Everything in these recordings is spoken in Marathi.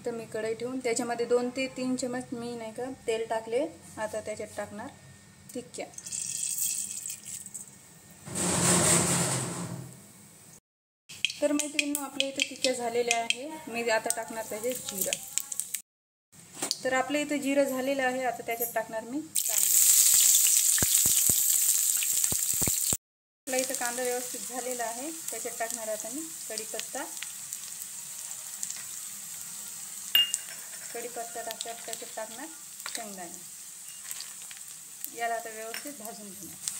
इथं मी कढई ठेवून त्याच्यामध्ये 2 ते 3 चमच मी नाही का तेल टाकले। आता त्याच्यात टाकणार टिक्क्या। तर मैत्रिणींनो आपल्या इथे टिक्क्या झालेल्या आहे। मी आता टाकणार त्याच्यात जिरं। तर आपल्या इथे जिरं झालेलं आहे। आता त्याच्यात टाकणार मी कांदे। आपला इथे कांदा व्यवस्थित झालेला आहे। त्याच्यात टाकणार आता मी कढीपत्ता। कढीपत्ता टाकल्यावर त्याच्यात टाकणार शेंगदाणे। याला आता व्यवस्थित भाजून घेणार।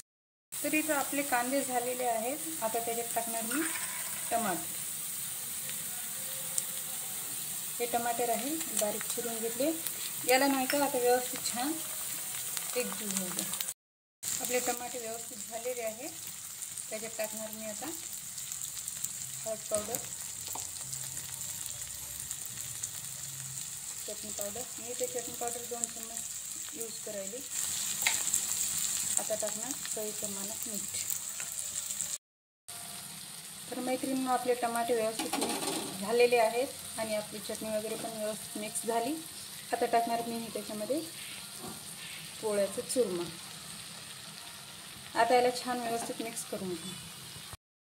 तर इथं आपले कांदे झालेले आहेत। आता त्याच्यात टाकणार मी टमाटे। हे टमाटे आहे बारीक चिरून घेतले। याला नाही का आता व्यवस्थित छान एकजीव होऊ द्या। आपले टमाटे व्यवस्थित झालेले आहे। त्याच्यात टाकणार मी आता हळद पावडर, चटणी पावडर। मी ते चटणी पावडर 2 चमच यूज करायली। आता टाकणार चवीप्रमाणे मीठ। तर मैत्रिणींनो आपले टमाटे व्यवस्थित मिक्स झालेले आहेत आणि आपली चटणी वगैरे पण व्यवस्थित मिक्स झाली। आता टाकणार मी त्याच्यामध्ये पोळ्याचं चुरमा। आता याला छान व्यवस्थित मिक्स करून घ्या।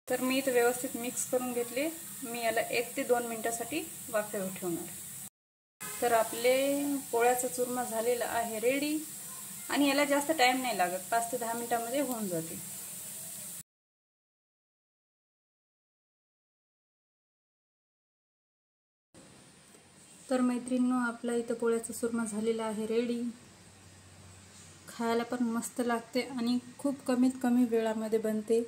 तर मी इथे व्यवस्थित मिक्स करून घेतले। मी याला 1 ते 2 मिनिटांसाठी वाफेवर ठेवणार। तर आपले पोळ्याचा चुरमा झालेला आहे रेडी आणि याला जास्त टाइम नाही लागत, 5 ते 10 मिनिटांमध्ये होऊन जाते। तर मैत्रिणींनो आपला इथं पोळ्याचा चुरमा झालेला आहे रेडी। खायला पण मस्त लागते आणि खूप कमीत कमी वेळामध्ये बनते।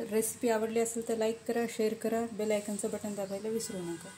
रेसिपी आवडली असेल तर लाईक करा, शेअर करा, बेल आयकॉनचं बटन दाबायला विसरू नका।